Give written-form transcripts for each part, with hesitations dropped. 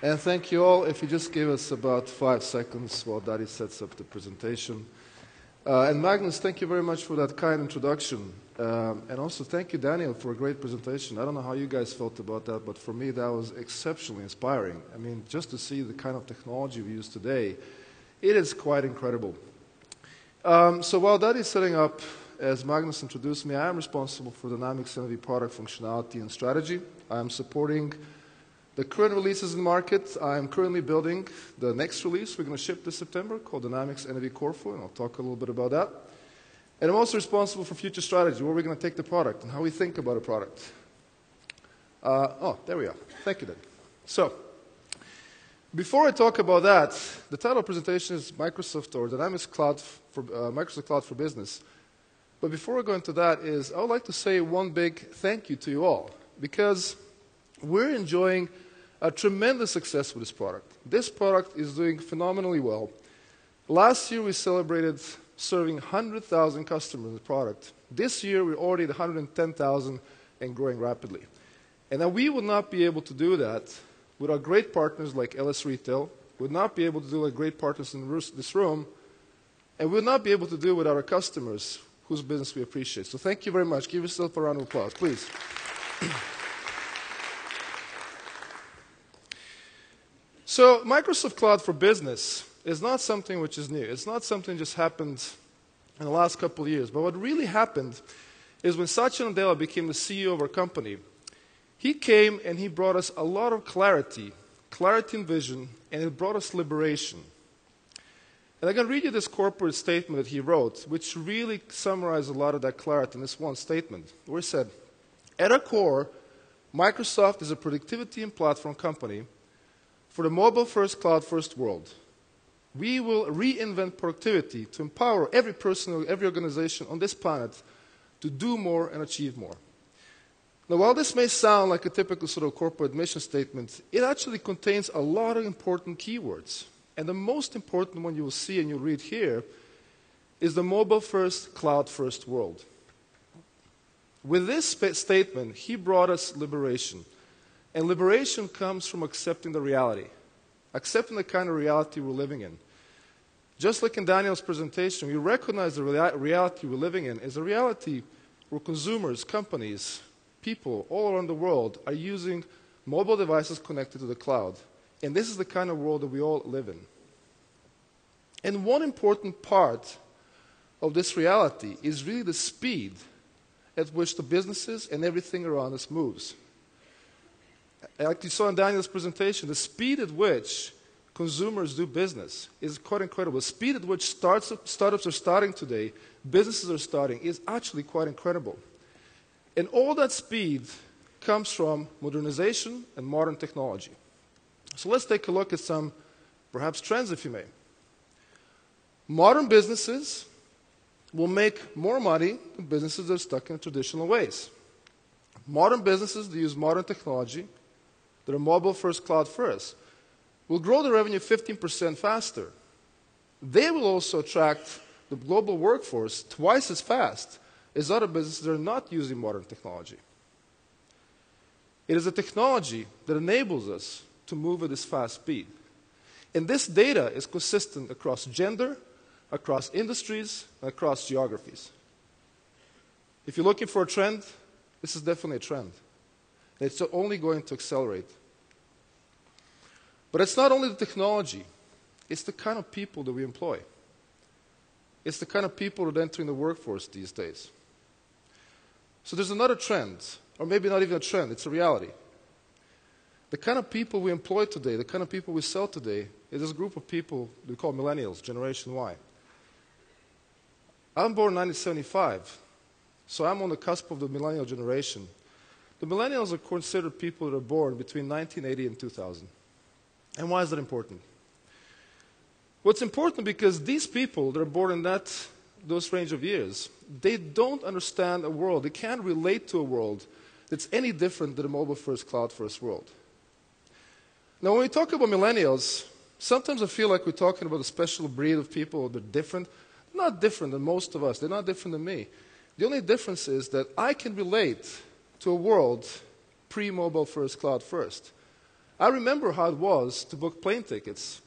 And thank you all. If you just give us about 5 seconds while Daddy sets up the presentation. And Magnus, thank you very much for that kind introduction. And also thank you, Daniel, for a great presentation. I don't know how you guys felt about that, but for me that was exceptionally inspiring. I mean, just to see the kind of technology we use today, it is quite incredible. So while Daddy is setting up, as Magnus introduced me, I am responsible for Dynamics NAV product functionality and strategy. I am supporting the current releases in the market. I am currently building the next release we're going to ship this September called Dynamics NAV Corfu, and I'll talk a little bit about that. And I'm also responsible for future strategy, where we're going to take the product and how we think about a product. There we are. Thank you, Dan. So, before I talk about that, the title of the presentation is Microsoft or Dynamics Cloud for Microsoft Cloud for Business. But before I go into that, I would like to say one big thank you to you all, because we're enjoying a tremendous success with this product. This product is doing phenomenally well. Last year we celebrated serving 100,000 customers in the product. This year we're already at 110,000 and growing rapidly. And now we would not be able to do that with our great partners like LS Retail, we would not be able to do it with great partners in this room, and we would not be able to do it with our customers whose business we appreciate. So thank you very much. Give yourself a round of applause, please. So Microsoft Cloud for Business is not something which is new. It's not something that just happened in the last couple of years. But what really happened is when Satya Nadella became the CEO of our company, he came and he brought us a lot of clarity and vision, and it brought us liberation. And I'm going to read you this corporate statement that he wrote, which really summarized a lot of that clarity in this one statement, where he said, "At our core, Microsoft is a productivity and platform company for the mobile-first, cloud-first world. We will reinvent productivity to empower every person, every organization on this planet to do more and achieve more." Now, while this may sound like a typical sort of corporate mission statement, it actually contains a lot of important keywords. And the most important one you will see and you'll read here is the mobile-first, cloud-first world. With this statement, he brought us liberation. And liberation comes from accepting the reality, accepting the kind of reality we're living in. Just like in Daniel's presentation, we recognize the reality we're living in is a reality where consumers, companies, people all around the world are using mobile devices connected to the cloud. And this is the kind of world that we all live in. And one important part of this reality is really the speed at which the businesses and everything around us moves. Like you saw in Daniel's presentation, the speed at which consumers do business is quite incredible. The speed at which startups are starting today, businesses are starting, is actually quite incredible. And all that speed comes from modernization and modern technology. So let's take a look at some, perhaps, trends, if you may. Modern businesses will make more money than businesses that are stuck in traditional ways. Modern businesses that use modern technology, that are mobile-first, cloud-first, will grow their revenue 15% faster. They will also attract the global workforce twice as fast as other businesses that are not using modern technology. It is a technology that enables us to move at this fast speed. And this data is consistent across gender, across industries, and across geographies. If you're looking for a trend, this is definitely a trend. And it's only going to accelerate. But it's not only the technology, it's the kind of people that we employ. It's the kind of people that are entering the workforce these days. So there's another trend, or maybe not even a trend, it's a reality. The kind of people we employ today, the kind of people we sell today, is this group of people we call Millennials, Generation Y. I'm born in 1975, so I'm on the cusp of the Millennial generation. The Millennials are considered people that are born between 1980 and 2000. And why is that important? Well, it's important because these people that are born in those range of years, they don't understand a world, they can't relate to a world that's any different than a mobile-first, cloud-first world. Now, when we talk about Millennials, sometimes I feel like we're talking about a special breed of people that are different. They're not different than most of us. They're not different than me. The only difference is that I can relate to a world pre-mobile first, cloud first. I remember how it was to book plane tickets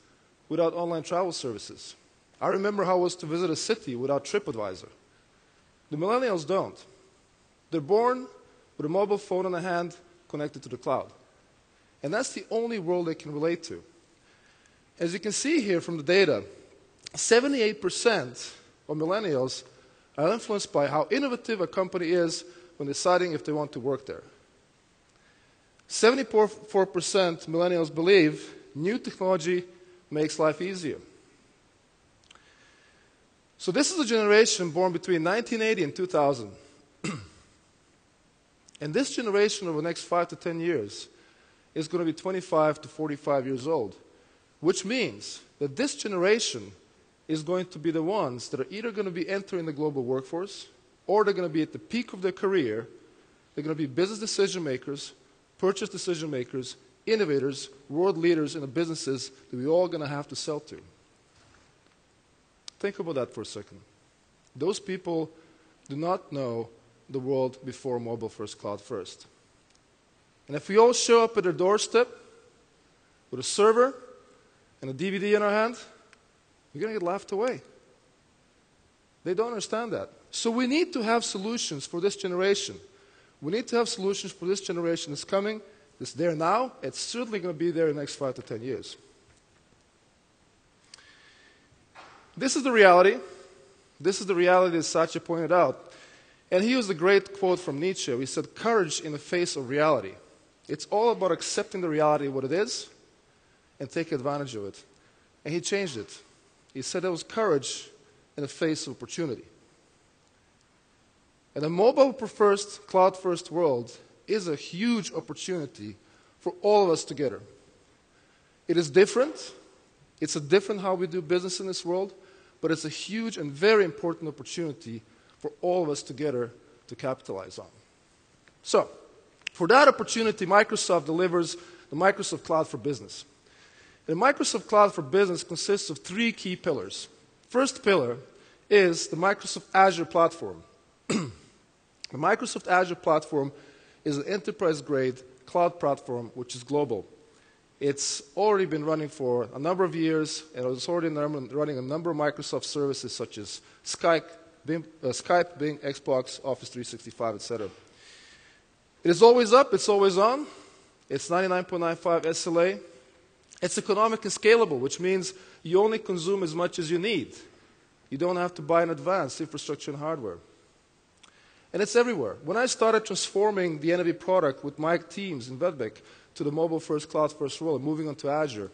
without online travel services. I remember how it was to visit a city without TripAdvisor. The millennials don't. They're born with a mobile phone in the hand connected to the cloud. And that's the only world they can relate to. As you can see here from the data, 78% of millennials are influenced by how innovative a company is when deciding if they want to work there. 74% millennials believe new technology makes life easier. So this is a generation born between 1980 and 2000. And this generation over the next 5 to 10 years is going to be 25 to 45 years old, which means that this generation is going to be the ones that are either going to be entering the global workforce, or they're going to be at the peak of their career. They're going to be business decision makers, purchase decision makers, innovators, world leaders in the businesses that we're all going to have to sell to. Think about that for a second. Those people do not know the world before mobile first, cloud first. And if we all show up at their doorstep with a server and a DVD in our hand, we're going to get laughed away. They don't understand that. So we need to have solutions for this generation. We need to have solutions for this generation that's coming. It's there now. It's certainly going to be there in the next 5 to 10 years. This is the reality. This is the reality that Satya pointed out. And he used a great quote from Nietzsche. He said, "Courage in the face of reality." It's all about accepting the reality of what it is and take advantage of it. And he changed it. He said it was courage in the face of opportunity. And the mobile-first, cloud-first world is a huge opportunity for all of us together. It is different. It's a different how we do business in this world, but it's a huge and very important opportunity for all of us together to capitalize on. So, for that opportunity, Microsoft delivers the Microsoft Cloud for Business. And the Microsoft Cloud for Business consists of 3 key pillars. First pillar is the Microsoft Azure platform. The Microsoft Azure platform is an enterprise-grade cloud platform which is global. It's already been running for a number of years, and it's already running a number of Microsoft services such as Skype, Bing, Xbox, Office 365, etc. It is always up, it's always on. It's 99.95 SLA. It's economic and scalable, which means you only consume as much as you need. You don't have to buy in advance infrastructure and hardware. And it's everywhere. When I started transforming the NAV product with my teams in Vedbeck to the mobile-first, cloud-first world, moving onto Azure,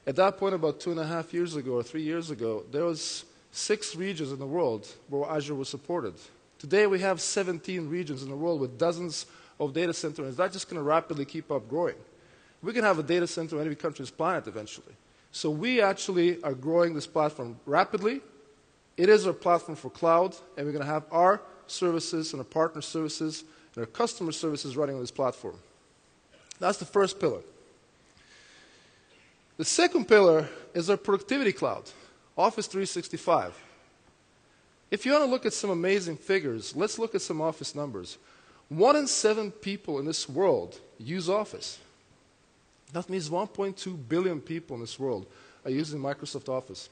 at that point about 2.5 years ago or 3 years ago, there was 6 regions in the world where Azure was supported. Today we have 17 regions in the world with dozens of data centers, and it's not just going to rapidly keep up growing. We can have a data center in every country on this planet eventually. So we actually are growing this platform rapidly. It is our platform for cloud, and we're going to have our services and our partner services and our customer services running on this platform. That's the first pillar. The second pillar is our productivity cloud, Office 365. If you want to look at some amazing figures, let's look at some Office numbers. 1 in 7 people in this world use Office. That means 1.2 billion people in this world are using Microsoft Office.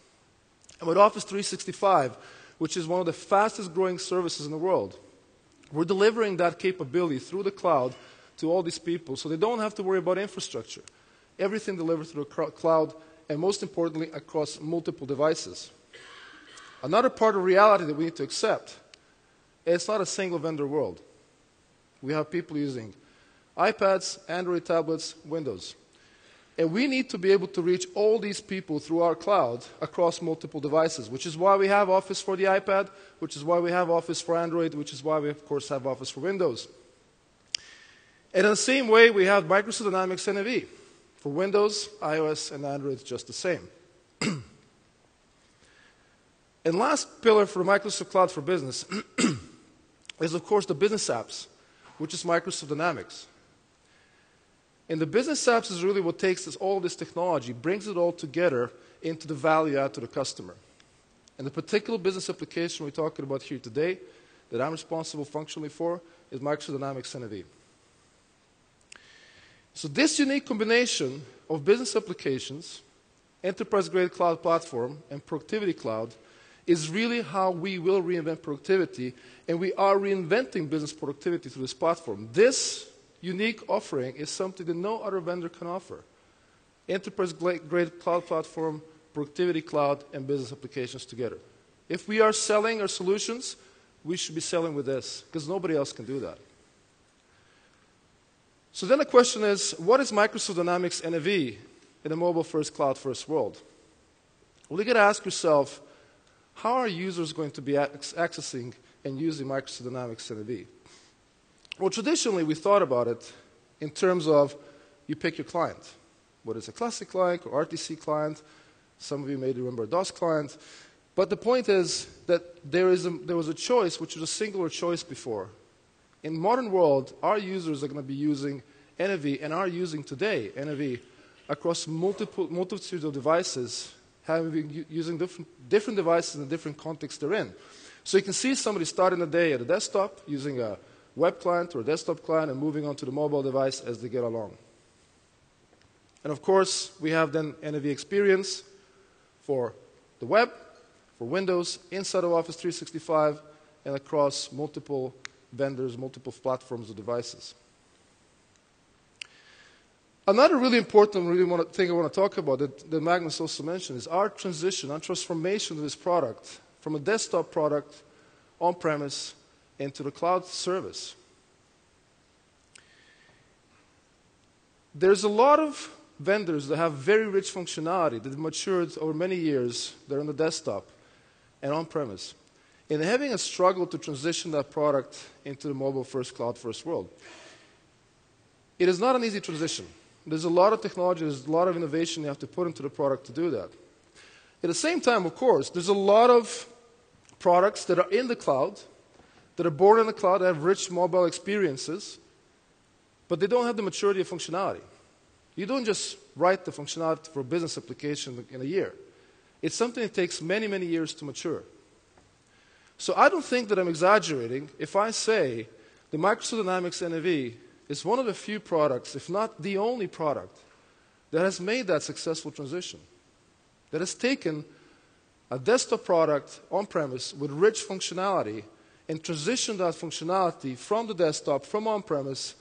And with Office 365, which is one of the fastest growing services in the world, we're delivering that capability through the cloud to all these people so they don't have to worry about infrastructure. Everything delivered through the cloud, and most importantly, across multiple devices. Another part of reality that we need to accept, it's not a single vendor world. We have people using iPads, Android tablets, Windows. And we need to be able to reach all these people through our cloud across multiple devices, which is why we have Office for the iPad, which is why we have Office for Android, which is why we, of course, have Office for Windows. And in the same way, we have Microsoft Dynamics NAV. For Windows, iOS, and Android, it's just the same. And last pillar for the Microsoft Cloud for Business is, of course, the business apps, which is Microsoft Dynamics. And the business apps is really what takes all this technology, brings it all together into the value add to the customer. And the particular business application we're talking about here today that I'm responsible functionally for is Microsoft Dynamics NAV. So this unique combination of business applications, enterprise-grade cloud platform, and productivity cloud is really how we will reinvent productivity, and we are reinventing business productivity through this platform. This unique offering is something that no other vendor can offer. Enterprise-grade cloud platform, productivity cloud, and business applications together. If we are selling our solutions, we should be selling with this, because nobody else can do that. So then the question is, what is Microsoft Dynamics NAV in a mobile-first, cloud-first world? Well, you got to ask yourself, how are users going to be accessing and using Microsoft Dynamics NAV? Well, traditionally, we thought about it in terms of you pick your client. Whether it's a classic client or RTC client, some of you may remember a DOS client. But the point is that there was a choice, which was a singular choice before. In the modern world, our users are going to be using NAV and are using today NAV across multitudes of devices, using different devices in the different contexts they're in. So you can see somebody starting the day at a desktop using a web client or a desktop client and moving on to the mobile device as they get along. And of course, we have then NAV experience for the web, for Windows, inside of Office 365, and across multiple vendors, multiple platforms or devices. Another really important thing I want to talk about that Magnus also mentioned is our transition, our transformation of this product from a desktop product on-premise into the cloud service. There's a lot of vendors that have very rich functionality that have matured over many years. They're on the desktop and on-premise. And having a struggle to transition that product into the mobile-first, cloud-first world. It is not an easy transition. There's a lot of technology, there's a lot of innovation you have to put into the product to do that. At the same time, of course, there's a lot of products that are in the cloud, that are born in the cloud, that have rich mobile experiences, but they don't have the maturity of functionality. You don't just write the functionality for a business application in a year. It's something that takes many, many years to mature. So I don't think that I'm exaggerating if I say the Microsoft Dynamics NAV is one of the few products, if not the only product, that has made that successful transition. That has taken a desktop product on-premise with rich functionality and transitioned that functionality from the desktop, from on-premise,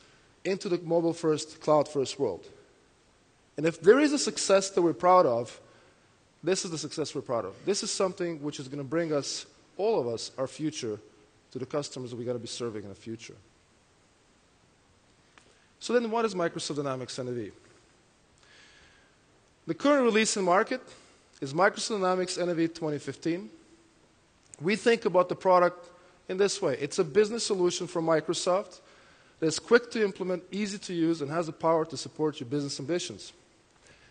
into the mobile-first, cloud-first world. And if there is a success that we're proud of, this is the success we're proud of. This is something which is going to bring us, all of us, our future to the customers that we've got to be serving in the future. So then what is Microsoft Dynamics NAV? The current release in market is Microsoft Dynamics NAV 2015. We think about the product in this way. It's a business solution from Microsoft that's quick to implement, easy to use, and has the power to support your business ambitions.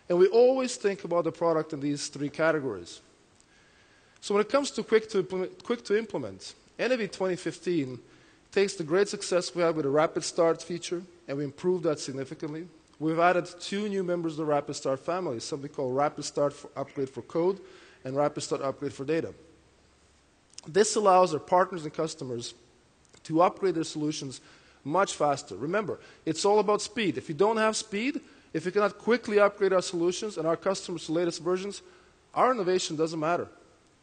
And we always think about the product in these three categories. So when it comes to quick to implement, NAV 2015 takes the great success we had with the Rapid Start feature, and we improved that significantly. We've added 2 new members of the Rapid Start family, something called Rapid Start for Upgrade for Code and Rapid Start Upgrade for Data. This allows our partners and customers to upgrade their solutions much faster. Remember, it's all about speed. If you don't have speed, if you cannot quickly upgrade our solutions and our customers to the latest versions, our innovation doesn't matter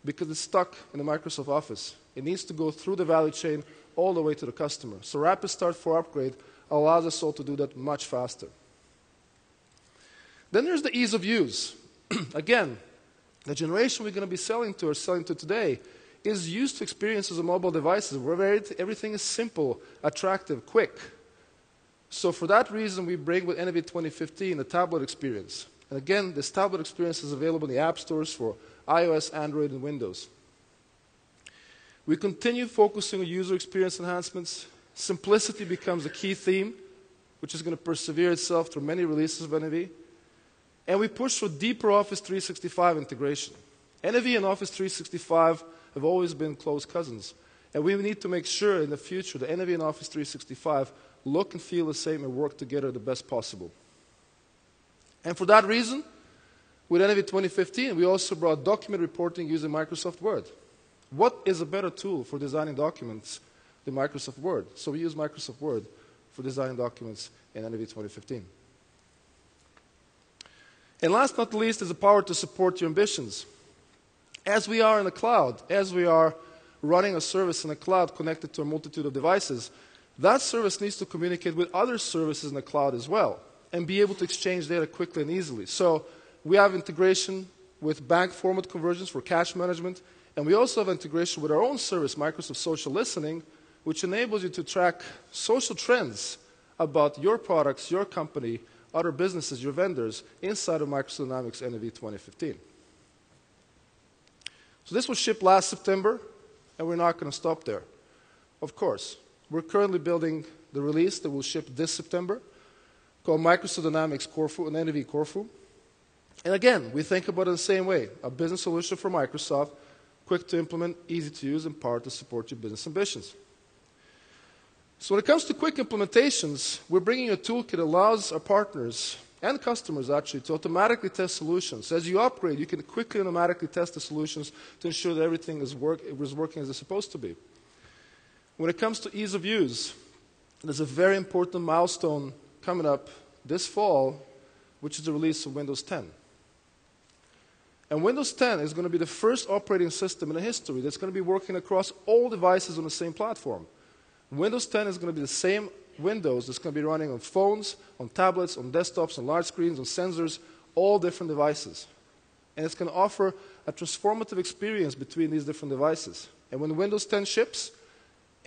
because it's stuck in the Microsoft Office. It needs to go through the value chain all the way to the customer. So Rapid Start for Upgrade allows us all to do that much faster. Then there's the ease of use. Again, the generation we're going to be selling to today is used to experiences of mobile devices where everything is simple, attractive, quick. So for that reason, we bring with NAV 2015 the tablet experience. And again, this tablet experience is available in the app stores for iOS, Android, and Windows. We continue focusing on user experience enhancements. Simplicity becomes a key theme, which is going to persevere itself through many releases of NAV. And we push for deeper Office 365 integration. NAV and Office 365 have always been close cousins. And we need to make sure in the future that NAV and Office 365 look and feel the same and work together the best possible. And for that reason, with NAV 2015, we also brought document reporting using Microsoft Word. What is a better tool for designing documents than Microsoft Word? So we use Microsoft Word for designing documents in NAV 2015. And last but not least is the power to support your ambitions. As we are in the cloud, as we are running a service in the cloud connected to a multitude of devices, that service needs to communicate with other services in the cloud as well and be able to exchange data quickly and easily. So we have integration with bank format conversions for cash management, and we also have integration with our own service, Microsoft Social Listening, which enables you to track social trends about your products, your company, other businesses, your vendors, inside of Microsoft Dynamics NAV 2015. So this was shipped last September, and we're not going to stop there. Of course, we're currently building the release that will ship this September, called Microsoft Dynamics Corfu and NAV Corfu. And again, we think about it the same way, a business solution for Microsoft, quick to implement, easy to use, and powered to support your business ambitions. So when it comes to quick implementations, we're bringing a toolkit that allows our partners and customers actually to automatically test solutions. As you upgrade, you can quickly and automatically test the solutions to ensure that everything is working as it's supposed to be. When it comes to ease of use, there's a very important milestone coming up this fall, which is the release of Windows 10. And Windows 10 is going to be the first operating system in the history that's going to be working across all devices on the same platform. Windows 10 is going to be the same Windows that's going to be running on phones, on tablets, on desktops, on large screens, on sensors, all different devices. And it's going to offer a transformative experience between these different devices. And when Windows 10 ships,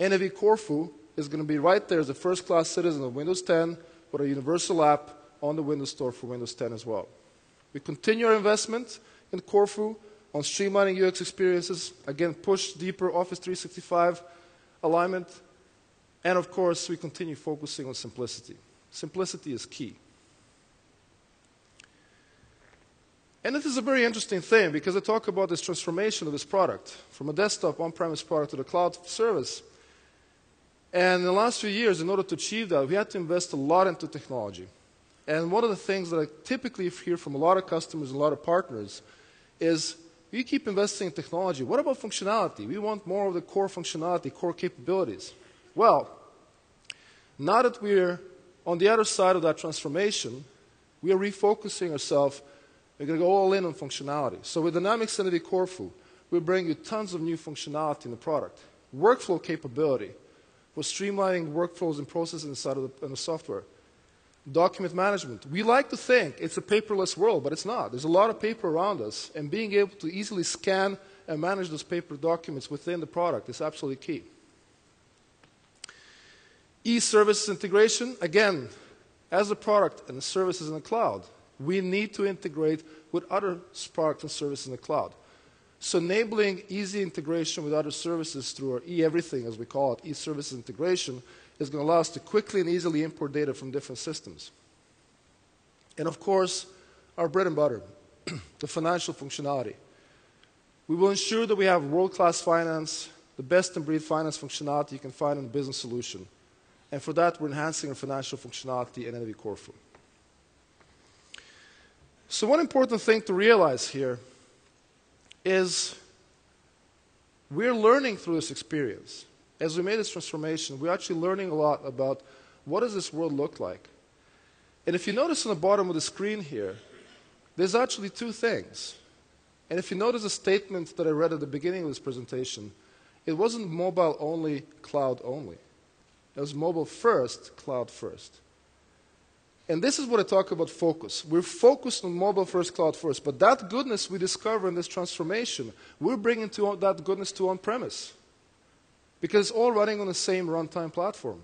NAV Corfu is going to be right there as a first-class citizen of Windows 10 with a universal app on the Windows Store for Windows 10 as well. We continue our investment in Corfu on streamlining UX experiences, again, push deeper Office 365 alignment, and of course, we continue focusing on simplicity. Simplicity is key. And this is a very interesting thing because I talk about this transformation of this product from a desktop on-premise product to the cloud service. And in the last few years, in order to achieve that, we had to invest a lot into technology. And one of the things that I typically hear from a lot of customers and a lot of partners is, you keep investing in technology. What about functionality? We want more of the core functionality, core capabilities. Well, now that we're on the other side of that transformation, we are refocusing ourselves. We're going to go all in on functionality. So with Dynamics NAV Corfu, we bring you tons of new functionality in the product. Workflow capability for streamlining workflows and processes inside of the software. Document management. We like to think it's a paperless world, but it's not. There's a lot of paper around us, and being able to easily scan and manage those paper documents within the product is absolutely key. E-services integration, again, as a product and the services in the cloud, we need to integrate with other products and services in the cloud. So enabling easy integration with other services through our e-everything, as we call it, e-services integration, is going to allow us to quickly and easily import data from different systems. And of course, our bread and butter, the financial functionality. We will ensure that we have world-class finance, the best-in-breed finance functionality you can find in a business solution. And for that, we're enhancing our financial functionality in NAV Corfu. So one important thing to realize here is we're learning through this experience. As we made this transformation, we're actually learning a lot about what does this world look like. And if you notice on the bottom of the screen here, there's actually two things. And if you notice a statement that I read at the beginning of this presentation, it wasn't mobile only, cloud only. It was mobile first, cloud first. And this is what I talk about focus. We're focused on mobile first, cloud first. But that goodness we discover in this transformation, we're bringing that goodness to on-premise. Because it's all running on the same runtime platform.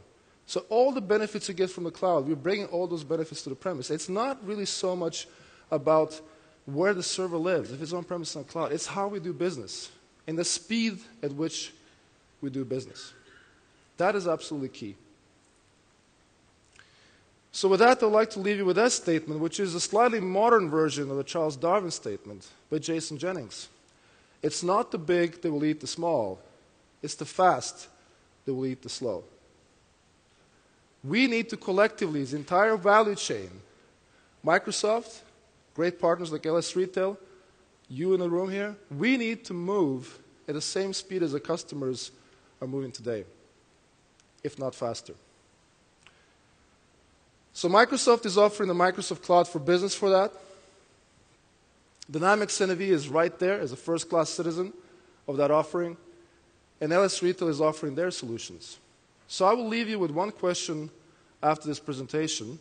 So all the benefits you get from the cloud, we're bringing all those benefits to the premise. It's not really so much about where the server lives, if it's on-premise or on cloud. It's how we do business and the speed at which we do business. That is absolutely key. So with that, I'd like to leave you with that statement, which is a slightly modern version of the Charles Darwin statement by Jason Jennings. It's not the big that will eat the small. It's the fast that will eat the slow. We need to collectively, the entire value chain, Microsoft, great partners like LS Retail, you in the room here, we need to move at the same speed as the customers are moving today, if not faster. So Microsoft is offering the Microsoft Cloud for Business for that. Dynamics NAV is right there as a first-class citizen of that offering, and LS Retail is offering their solutions. So I will leave you with one question after this presentation.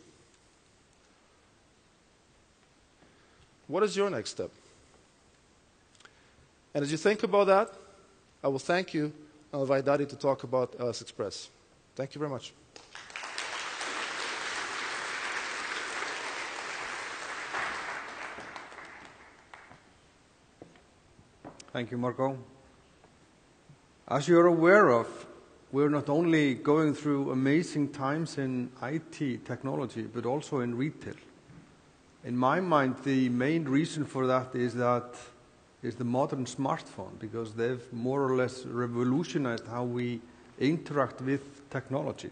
What is your next step? And as you think about that, I will thank you. I'll invite Daddy to talk about LS Express. Thank you very much. Thank you, Marco. As you're aware of, we're not only going through amazing times in IT technology, but also in retail. In my mind, the main reason for that is the modern smartphone, because they've more or less revolutionized how we interact with technology.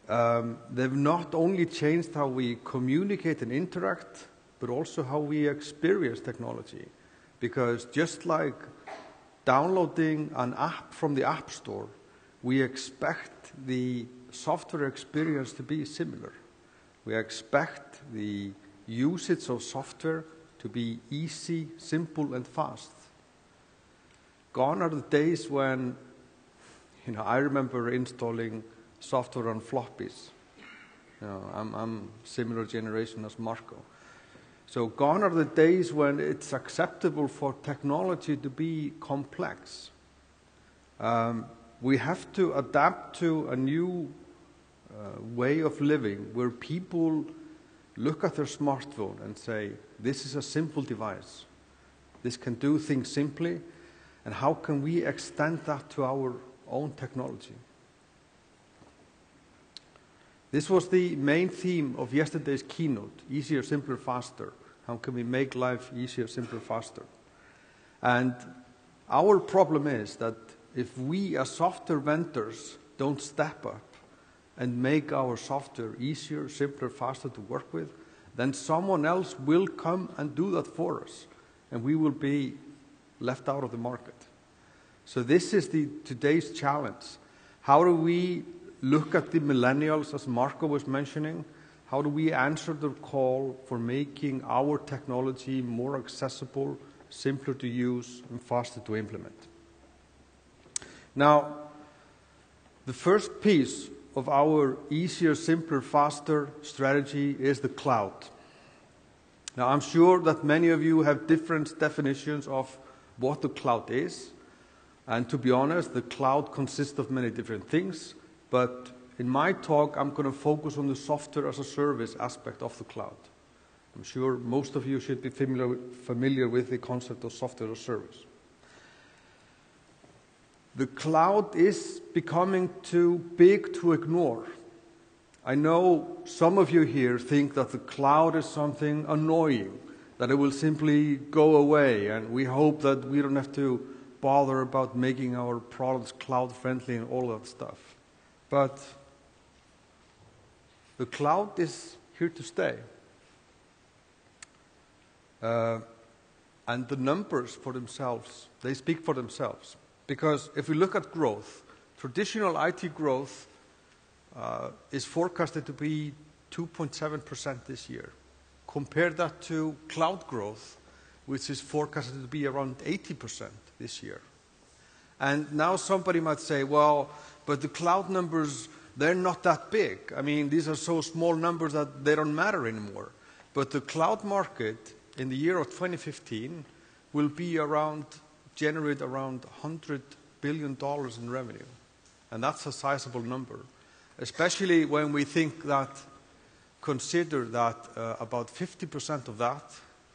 They've not only changed how we communicate and interact, but also how we experience technology. Because just like downloading an app from the App Store, we expect the software experience to be similar. We expect the usage of software to be easy, simple, and fast. Gone are the days when, I remember installing software on floppies. I'm similar generation as Marco. So gone are the days when it's acceptable for technology to be complex. We have to adapt to a new way of living where people look at their smartphone and say, this is a simple device. This can do things simply, and how can we extend that to our own technology? This was the main theme of yesterday's keynote, easier, simpler, faster. How can we make life easier, simpler, faster? And our problem is that if we as software vendors don't step up and make our software easier, simpler, faster to work with, then someone else will come and do that for us, and we will be left out of the market. So this is today's challenge. How do we look at the millennials, as Marco was mentioning? How do we answer the call for making our technology more accessible, simpler to use, and faster to implement? Now, the first piece of our easier, simpler, faster strategy is the cloud. Now, I'm sure that many of you have different definitions of what the cloud is. And to be honest, the cloud consists of many different things. But in my talk, I'm going to focus on the software as a service aspect of the cloud. I'm sure most of you should be familiar with the concept of software as a service. The cloud is becoming too big to ignore. I know some of you here think that the cloud is something annoying, that it will simply go away, and we hope that we don't have to bother about making our products cloud-friendly and all that stuff. But the cloud is here to stay. And the numbers for themselves, they speak for themselves. Because if we look at growth, traditional IT growth is forecasted to be 2.7% this year. Compare that to cloud growth, which is forecasted to be around 80% this year. And now somebody might say, well, but the cloud numbers, they're not that big. I mean, these are so small numbers that they don't matter anymore. But the cloud market in the year of 2015 will be generate around $100 billion in revenue. And that's a sizable number, especially when we consider that about 50% of that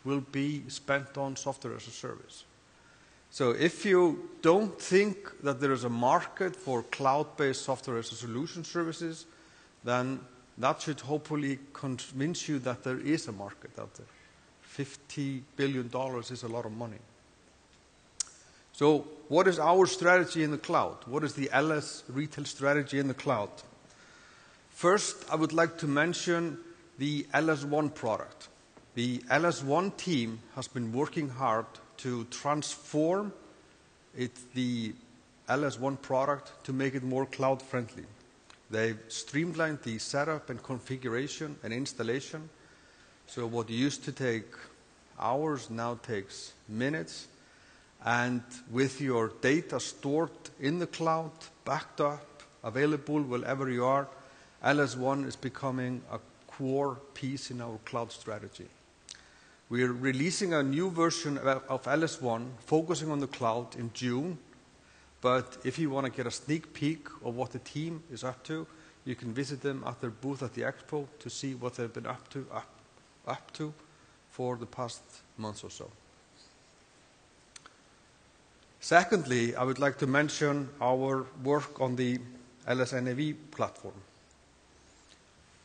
will be spent on software as a service. So if you don't think that there is a market for cloud-based software as a solution services, then that should hopefully convince you that there is a market out there. $50 billion is a lot of money. So what is our strategy in the cloud? What is the LS retail strategy in the cloud? First, I would like to mention the LS1 product. The LS1 team has been working hard to transform the LS1 product to make it more cloud-friendly. They've streamlined the setup and configuration and installation. So what used to take hours now takes minutes. And with your data stored in the cloud, backed up, available wherever you are, LS1 is becoming a core piece in our cloud strategy. We're releasing a new version of LS1 focusing on the cloud in June. But if you want to get a sneak peek of what the team is up to, you can visit them at their booth at the Expo to see what they've been up to for the past months or so. Secondly, I would like to mention our work on the LS NAV platform.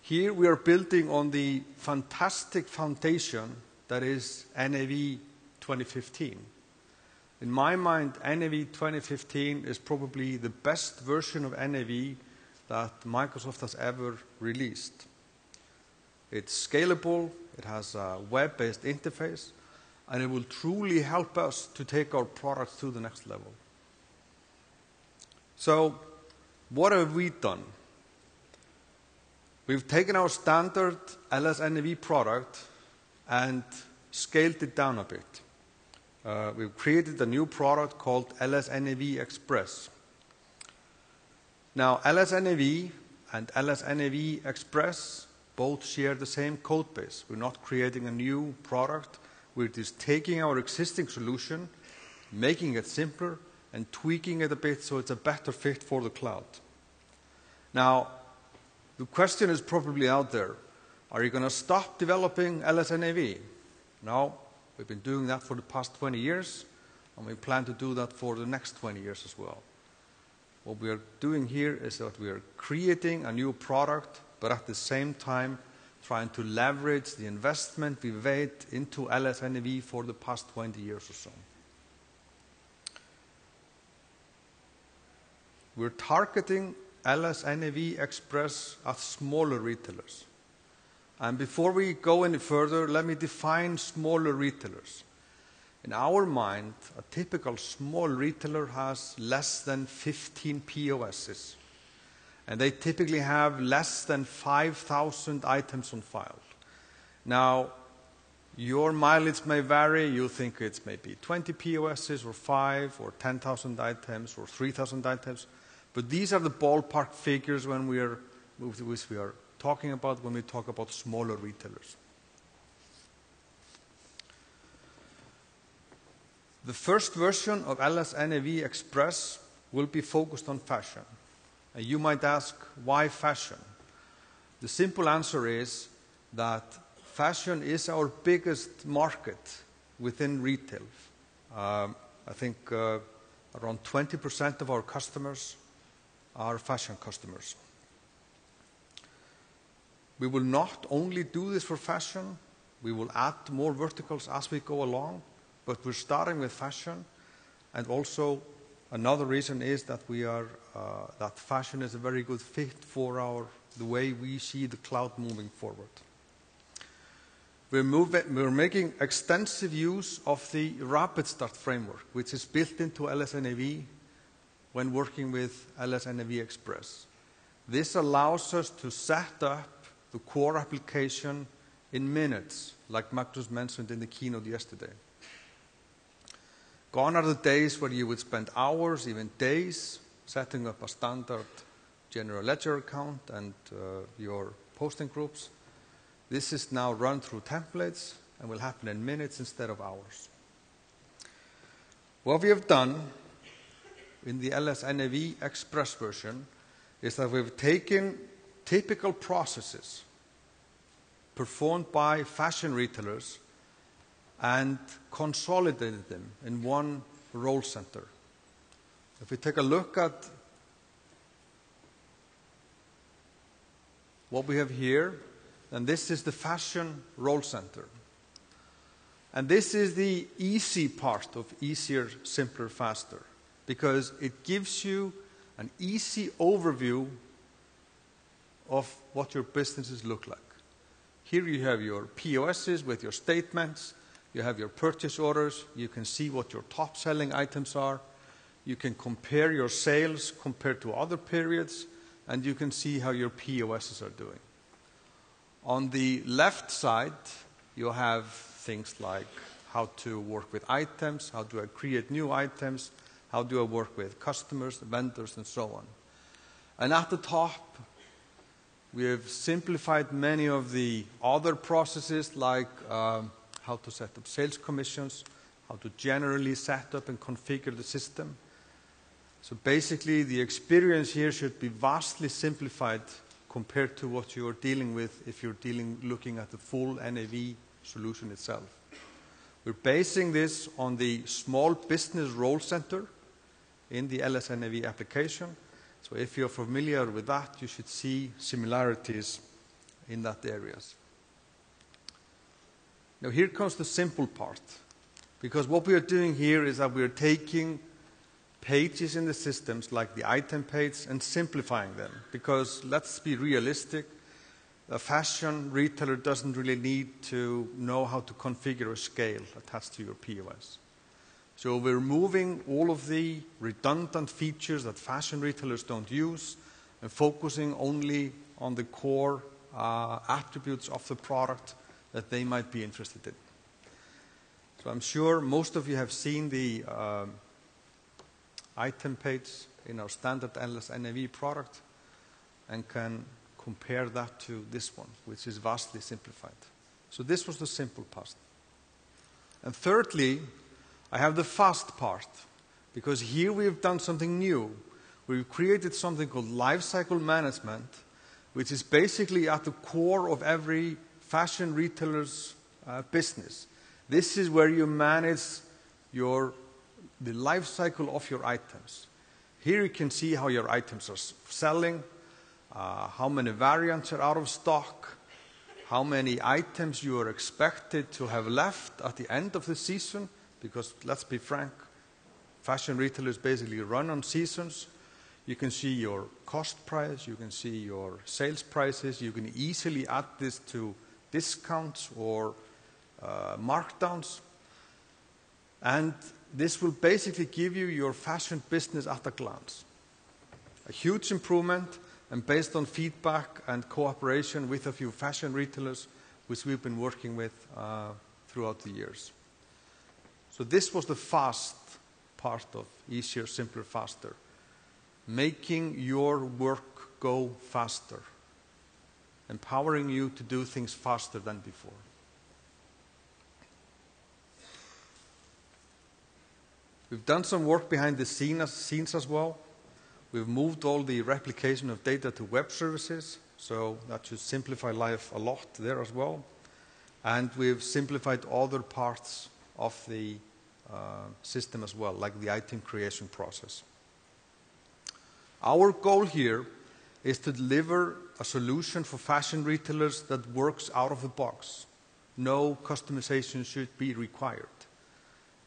Here we are building on the fantastic foundation that is NAV 2015. In my mind, NAV 2015 is probably the best version of NAV that Microsoft has ever released. It's scalable, it has a web-based interface, and it will truly help us to take our products to the next level. So, what have we done? We've taken our standard LS NAV product and scaled it down a bit. We've created a new product called LS NAV Express. Now, LS NAV and LS NAV Express both share the same code base. We're not creating a new product. We're just taking our existing solution, making it simpler, and tweaking it a bit so it's a better fit for the cloud. Now, the question is probably out there, are you going to stop developing LS NAV? No, we've been doing that for the past 20 years, and we plan to do that for the next 20 years as well. What we are doing here is that we are creating a new product, but at the same time trying to leverage the investment we made into LS NAV for the past 20 years or so. We're targeting LS NAV Express at smaller retailers. And before we go any further, let me define smaller retailers. In our mind, a typical small retailer has less than 15 POSs. And they typically have less than 5,000 items on file. Now, your mileage may vary. You think it's maybe 20 POSs or 5 or 10,000 items or 3,000 items. But these are the ballpark figures which we are talking about when we talk about smaller retailers. The first version of LS NAV Express will be focused on fashion. And you might ask, why fashion? The simple answer is that fashion is our biggest market within retail. I think around 20% of our customers are fashion customers. We will not only do this for fashion, we will add more verticals as we go along, but we're starting with fashion, and also another reason is that that fashion is a very good fit for the way we see the cloud moving forward. We're making extensive use of the Rapid Start framework, which is built into LS NAV when working with LS NAV Express. This allows us to set up the core application in minutes, like Magnus mentioned in the keynote yesterday. Gone are the days where you would spend hours, even days, setting up a standard general ledger account and your posting groups. This is now run through templates and will happen in minutes instead of hours. What we have done in the LS NAV Express version is that we've taken typical processes performed by fashion retailers and consolidated them in one role center. If we take a look at what we have here, then this is the fashion role center. And this is the easy part of easier, simpler, faster, because it gives you an easy overview of what your businesses look like. Here you have your POSs with your statements. You have your purchase orders. You can see what your top selling items are. You can compare your sales compared to other periods, and you can see how your POSs are doing. On the left side, you have things like how to work with items, how do I create new items, how do I work with customers, vendors, and so on. And at the top, we have simplified many of the other processes like how to set up sales commissions, how to generally set up and configure the system. So basically, the experience here should be vastly simplified compared to what you're dealing with if you're looking at the full NAV solution itself. We're basing this on the small business role center in the LSNAV application. So if you're familiar with that, you should see similarities in that areas. Now here comes the simple part, because what we are doing here is that we are taking pages in the systems like the item page and simplifying them, because let's be realistic, a fashion retailer doesn't really need to know how to configure a scale attached to your POS. So we're removing all of the redundant features that fashion retailers don't use and focusing only on the core attributes of the product that they might be interested in. So I'm sure most of you have seen the item page in our standard LSNAV product and can compare that to this one, which is vastly simplified. So this was the simple part. And thirdly, I have the fast part, because here we've done something new. We've created something called lifecycle management, which is basically at the core of every fashion retailer's business. This is where you manage the life cycle of your items. Here you can see how your items are selling, how many variants are out of stock, how many items you are expected to have left at the end of the season, because let's be frank, fashion retailers basically run on seasons. You can see your cost price, you can see your sales prices, you can easily add this to discounts or markdowns. And this will basically give you your fashion business at a glance. A huge improvement, and based on feedback and cooperation with a few fashion retailers, which we've been working with throughout the years. So this was the fast part of easier, simpler, faster. Making your work go faster. Empowering you to do things faster than before. We've done some work behind the scenes as well. We've moved all the replication of data to web services, so that should simplify life a lot there as well. And we've simplified other parts of the system as well, like the item creation process. Our goal here is to deliver a solution for fashion retailers that works out of the box. No customization should be required.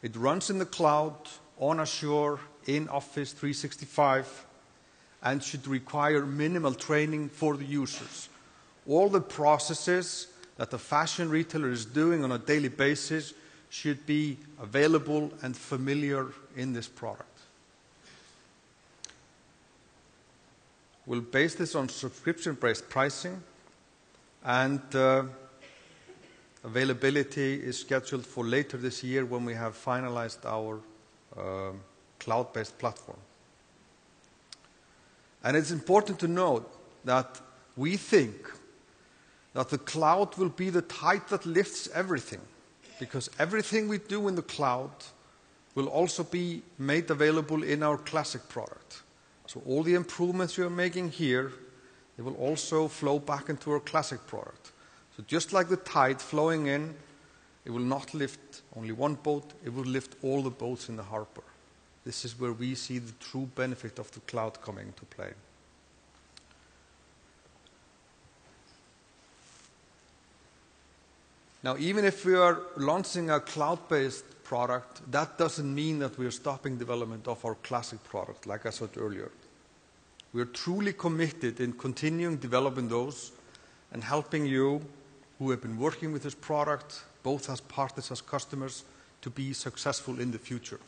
It runs in the cloud, on Azure, in Office 365, and should require minimal training for the users. All the processes that the fashion retailer is doing on a daily basis should be available and familiar in this product. We'll base this on subscription-based pricing, and availability is scheduled for later this year when we have finalized our cloud-based platform. And it's important to note that we think that the cloud will be the tide that lifts everything, because everything we do in the cloud will also be made available in our classic product. So all the improvements you're making here, they will also flow back into our classic product. So just like the tide flowing in, it will not lift only one boat, it will lift all the boats in the harbor. This is where we see the true benefit of the cloud coming into play. Now, even if we are launching a cloud-based product, that doesn't mean that we are stopping development of our classic product, like I said earlier. We are truly committed in continuing developing those and helping you who have been working with this product, both as partners, as customers, to be successful in the future.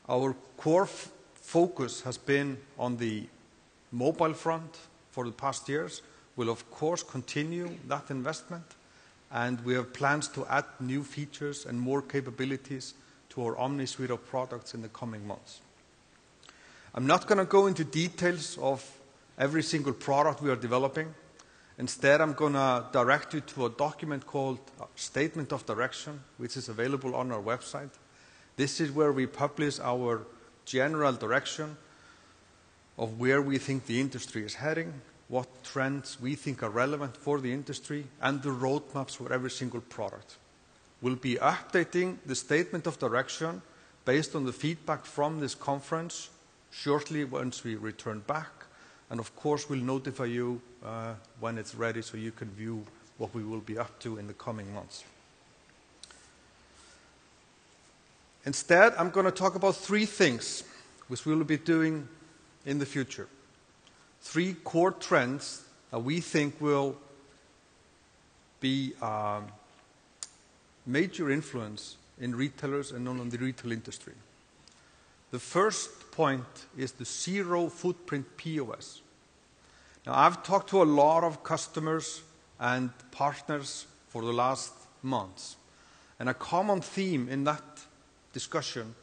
Our core focus has been on the mobile front for the past years, will of course continue that investment, and we have plans to add new features and more capabilities to our Omni suite of products in the coming months. I'm not going to go into details of every single product we are developing. Instead, I'm going to direct you to a document called Statement of Direction, which is available on our website. This is where we publish our general direction of where we think the industry is heading, what trends we think are relevant for the industry, and the roadmaps for every single product. We'll be updating the Statement of Direction based on the feedback from this conference shortly once we return back. And of course, we'll notify you when it's ready so you can view what we will be up to in the coming months. Instead, I'm going to talk about 3 things which we will be doing in the future. 3 core trends that we think will be a major influence in retailers and on the retail industry. The first point is the zero footprint POS. Now, I've talked to a lot of customers and partners for the last months, and a common theme in that discussion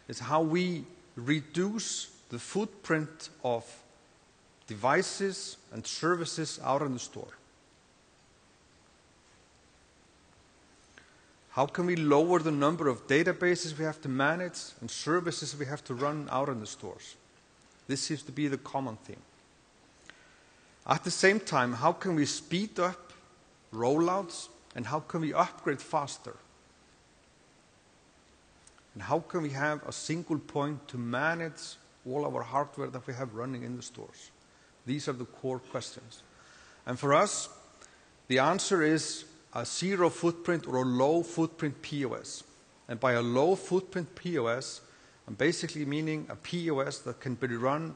is how we reduce the footprint of devices and services out in the store. How can we lower the number of databases we have to manage and services we have to run out in the stores? This seems to be the common theme. At the same time, how can we speed up rollouts and how can we upgrade faster? And how can we have a single point to manage all our hardware that we have running in the stores? These are the core questions. And for us, the answer is a zero footprint or a low footprint POS. And by a low footprint POS, I'm basically meaning a POS that can be run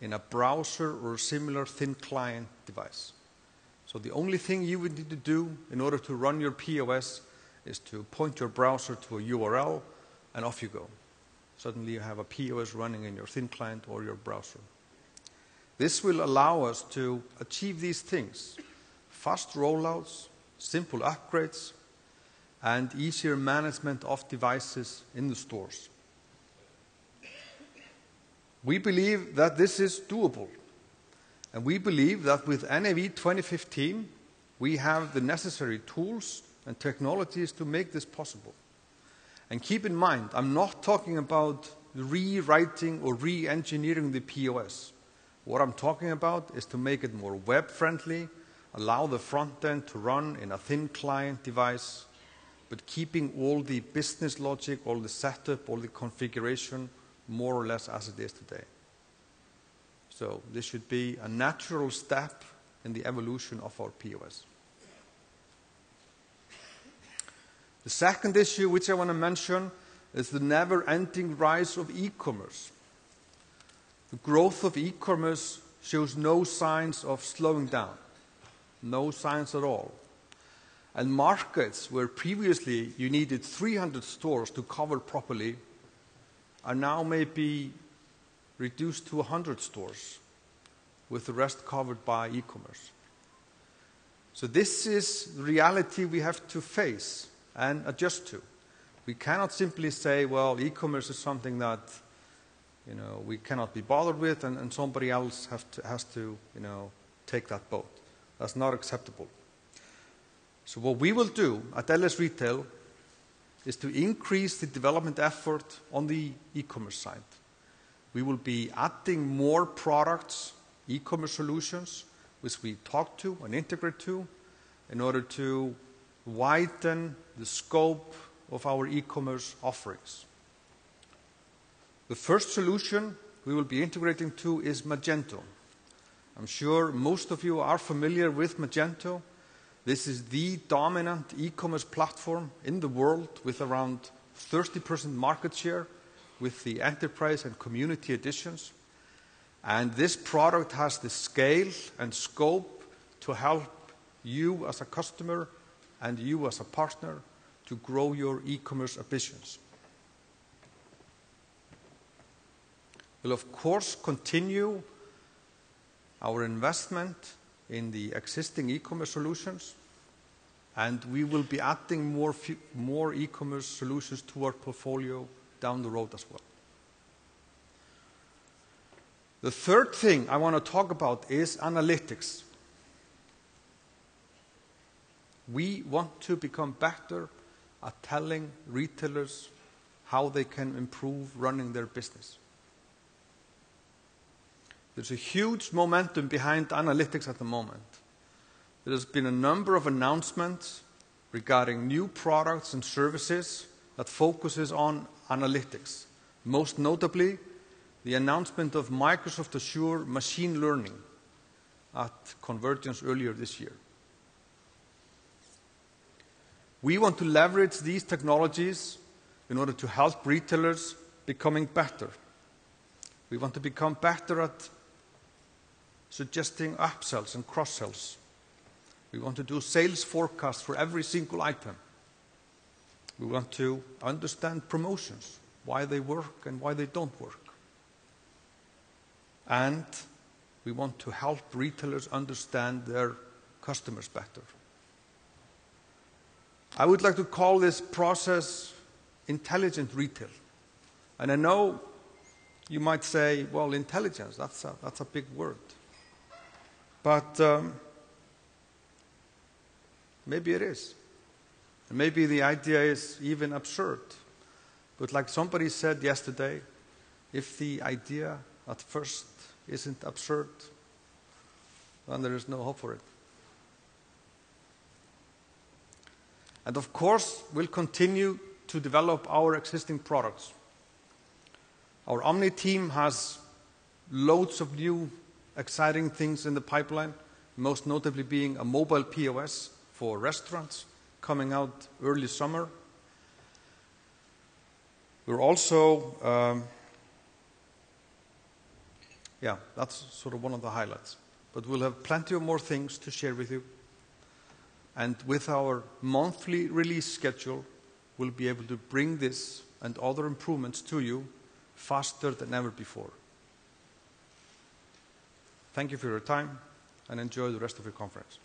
in a browser or a similar thin client device. So the only thing you would need to do in order to run your POS is to point your browser to a URL and off you go. Suddenly you have a POS running in your thin client or your browser. This will allow us to achieve these things: fast rollouts, simple upgrades, and easier management of devices in the stores. We believe that this is doable. And we believe that with NAV 2015, we have the necessary tools and technologies to make this possible. And keep in mind, I'm not talking about rewriting or re-engineering the POS. What I'm talking about is to make it more web-friendly, allow the front end to run in a thin client device, but keeping all the business logic, all the setup, all the configuration more or less as it is today. So this should be a natural step in the evolution of our POS. The second issue which I want to mention is the never-ending rise of e-commerce. The growth of e-commerce shows no signs of slowing down, no signs at all. And markets where previously you needed 300 stores to cover properly are now maybe reduced to 100 stores, with the rest covered by e-commerce. So this is the reality we have to face and adjust to. We cannot simply say, well, e-commerce is something that we cannot be bothered with, and somebody else has to take that boat. That's not acceptable. So what we will do at LS Retail is to increase the development effort on the e-commerce side. We will be adding more products, e-commerce solutions, which we talk to and integrate to in order to widen the scope of our e-commerce offerings. The first solution we will be integrating to is Magento. I'm sure most of you are familiar with Magento. This is the dominant e-commerce platform in the world with around 30% market share with the enterprise and community editions. And this product has the scale and scope to help you as a customer and you as a partner to grow your e-commerce ambitions. We'll of course continue our investment in the existing e-commerce solutions, and we will be adding more e-commerce solutions to our portfolio down the road as well. The third thing I want to talk about is analytics. We want to become better at telling retailers how they can improve running their business. There's a huge momentum behind analytics at the moment. There has been a number of announcements regarding new products and services that focuses on analytics. Most notably, the announcement of Microsoft Azure machine learning at Convergence earlier this year. We want to leverage these technologies in order to help retailers becoming better. We want to become better at suggesting upsells and cross-sells. We want to do sales forecasts for every single item. We want to understand promotions, why they work and why they don't work. And we want to help retailers understand their customers better. I would like to call this process intelligent retail. And I know you might say, well, intelligence, that's a big word. But maybe it is. And maybe the idea is even absurd. But like somebody said yesterday, if the idea at first isn't absurd, then there is no hope for it. And of course, we'll continue to develop our existing products. Our Omni team has loads of new exciting things in the pipeline, most notably being a mobile POS for restaurants coming out early summer. We're also, that's sort of one of the highlights. But we'll have plenty of more things to share with you. And with our monthly release schedule, we'll be able to bring this and other improvements to you faster than ever before. Thank you for your time, and enjoy the rest of your conference.